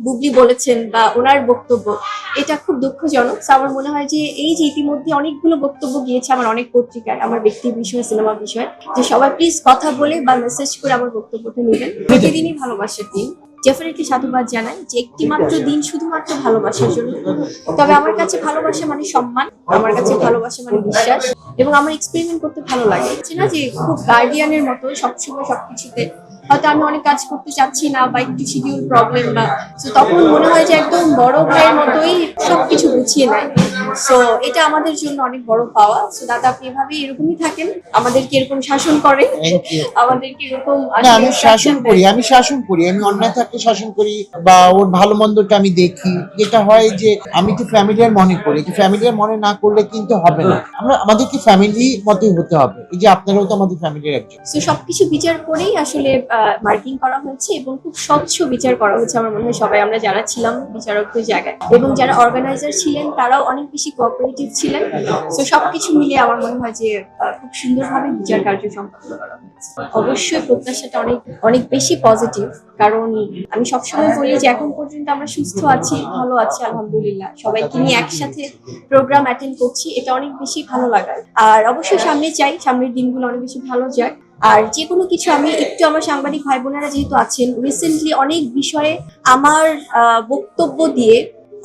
বুবলি বলেছেন বা ওনার বক্তব্য এটা খুব দুঃখজনক। আমার মনে হয় যে এই যে ইতিমধ্যে অনেকগুলো বক্তব্য গিয়েছে আমার অনেক পত্রিকায় আমার ব্যক্তি বিষয়ে, সিনেমা বিষয়ে, যে সবাই প্লিজ কথা বলে বা মেসেজ করে আমার বক্তব্যটা নেবেন। প্রতিদিনই ভালোবাসার দিন, ডেফিনেটলি সাধুবাদ জানাই যে একটি মাত্র দিন শুধুমাত্র ভালোবাসার জন্য। তবে আমার কাছে ভালোবাসা মানে সম্মান, আমার কাছে ভালোবাসা মানে বিশ্বাস, এবং আমার এক্সপেরিমেন্ট করতে ভালো লাগে না যে খুব গার্ডিয়ানের মতো সবসময় সবকিছুতে হয়তো আমি অনেক কাজ করতে চাচ্ছি না বা একটু শিডিউল প্রবলেম বা তখন মনে হয় যে একদম বড় ভাইয়ের মতোই সবকিছু গুছিয়ে নেয়। সো এটা আমাদের জন্য অনেক বড় পাওয়া। সো দাদা আপনি এভাবে এরকমই থাকেন, আমাদেরকে এরকম শাসন করেন, আমাদেরকে এরকম আমি শাসন করি আমি অন্যায় থাকলে শাসন করি বা ওর ভালো মন্দটা আমি দেখি। যেটা হয় যে আমি তো ফ্যামিলিয়ার মনে করি, ফ্যামিলিয়ার মনে না করলে কিন্তু হবে না। আমাদেরকে ফ্যামিলি মতোই হতে হবে। এই যে আপনারাও তো আমাদের ফ্যামিলির একজন। সো সবকিছু বিচার করেই আসলে মার্কিং করা হয়েছে এবং খুব স্বচ্ছ বিচার করা হয়েছে। আমার মনে হয় সবাই আমরা যারা ছিলাম বিচারকদের জায়গায় এবং যারা অর্গানাইজার ছিলেন তারাও অনেক বেশি কোঅপারেটিভ ছিলেন। সো সবকিছু মিলিয়ে আমার মনে হয় যে খুব সুন্দরভাবে বিচার কার্য সম্পন্ন করা হয়েছে। অবশ্যই প্রত্যাশাটা অনেক অনেক বেশি পজিটিভ, কারণ আমি সবসময় বলি যে এখন পর্যন্ত আমরা সুস্থ আছি, ভালো আছি আলহামদুলিল্লাহ, সবাইকে নিয়ে একসাথে প্রোগ্রাম অ্যাটেন্ড করছি, এটা অনেক বেশি ভালো লাগার। আর অবশ্যই সামনে চাই সামনের দিনগুলো অনেক বেশি ভালো যাক। আর যে কোনো কিছু আমি একটু আমার সাংবাদিক ভাই বোনেরা যেহেতু আছেন, রিসেন্টলি অনেক বিষয়ে আমার বক্তব্য দিয়ে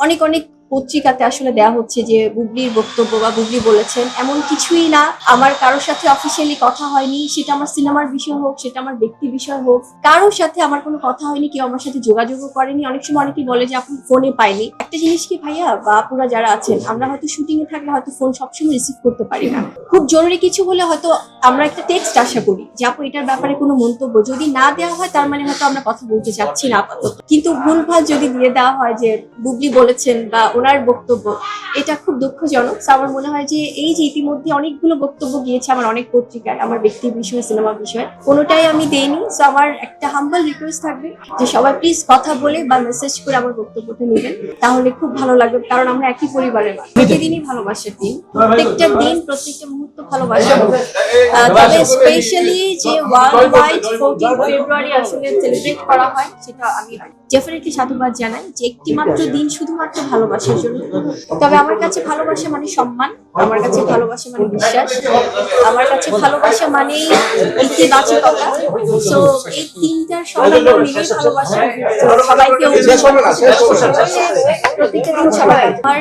অনেক অনেক পত্রিকাতে আসলে দেওয়া হচ্ছে যে বুবলির বক্তব্য বা বুবলি বলেছেন, এমন কিছুই না। আমার কারোর সাথে অফিসিয়ালি কথা হয়নি, সেটা আমার সিনেমার বিষয় হোক, সেটা আমার ব্যক্তি বিষয় হোক, কারোর সাথে আমার কোনো কথা হয়নি, কেউ আমার সাথে যোগাযোগও করেনি। অনেক সময় অনেকেই বলে যে আপনি ফোনে পাইনি। একটা জিনিস কি ভাইয়া বা আপুরা যারা আছেন, আমরা হয়তো শুটিং এ থাকলে হয়তো ফোন সবসময় রিসিভ করতে পারি না, খুব জরুরি কিছু হলে হয়তো আমরা একটা টেক্সট আশা করি যে আপু এটার ব্যাপারে কোনো মন্তব্য যদি না দেওয়া হয় তার মানে হয়তো আমরা কথা বলতে চাচ্ছি না আপাতত। কিন্তু ভুলভাল যদি দিয়ে দেওয়া হয় যে বুবলি বলেছেন বা ওনার বক্তব্য, এটা খুব দুঃখজনক। আমার মনে হয় যে এই যে ইতিমধ্যে অনেকগুলো বক্তব্য গিয়েছে আমার অনেক পত্রিকায় আমার ব্যক্তি বিষয়ে, সিনেমা বিষয়ে, কোনোটাই আমি দেইনি। সো আমার একটা হাম্বল রিকোয়েস্ট থাকবে যে সবাই প্লিজ কথা বলে বা মেসেজ করে আমার বক্তব্যটা নেবেন, তাহলে খুব ভালো লাগবে। কারণ আমরা একই পরিবারের মানুষ, প্রতিদিনই ভালোবাসার দিন, প্রত্যেকটা দিন প্রত্যেকটা মুহূর্ত ভালোবাসা। তবে স্পেশালি যে ওয়ার্ল্ড ওয়াইড 14 ফেব্রুয়ারি আসলে সেলিব্রেট করা হয়, সেটা আমি ডেফিনেটলি সাধুবাদ জানাই যে একটি মাত্র দিন শুধুমাত্র ভালোবাসার জন্য। তবে আমার কাছে ভালোবাসা মানে সম্মান, আমার কাছে ভালোবাসা মানে বিশ্বাস, আমার কাছে ভালোবাসা মানেই ইতিবাচকতা। সো এই তিনটার সম্বন্ধ মিলে ভালোবাসা। সবাইকে প্রত্যেকটা দিন সবাই আমার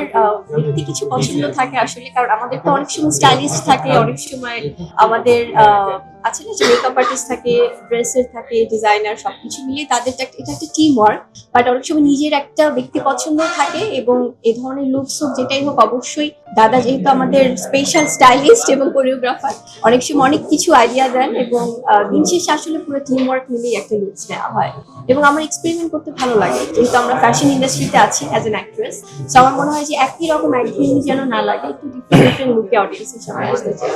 ব্যক্তি কিছু পছন্দ থাকে আসলে, কারণ আমাদের তো অনেক সময় স্টাইলিস্ট থাকে, অনেক সময় আমাদের আছে না যে মেকআপ আর্টিস্ট থাকে, ড্রেসের থাকে, ডিজাইনার, সবকিছু মিলিয়ে তাদের এটা একটা টিম ওয়ার্ক। বাট অনেক সময় নিজের একটা ব্যক্তি পছন্দ থাকে এবং এ ধরনের লুকস হোক যেটাই হোক, অবশ্যই দাদা যেহেতু আমাদের স্পেশাল স্টাইলিস্ট এবং কোরিওগ্রাফার, অনেক সময় অনেক কিছু আইডিয়া দেন এবং দিন শেষে আসলে পুরো টিম ওয়ার্ক মিলিয়ে একটা লুকস নেওয়া হয়। এবং আমার এক্সপেরিমেন্ট করতে ভালো লাগে, যেহেতু আমরা ফ্যাশন ইন্ডাস্ট্রিতে আছি অ্যাজ এন অ্যাক্ট্রেস। সো আমার মনে হয় যে একই রকম একঘেয়েমি যেন না লাগে, একটু ডিফারেন্ট লুকে অডিয়েন্সের সামনে আসতে চাই।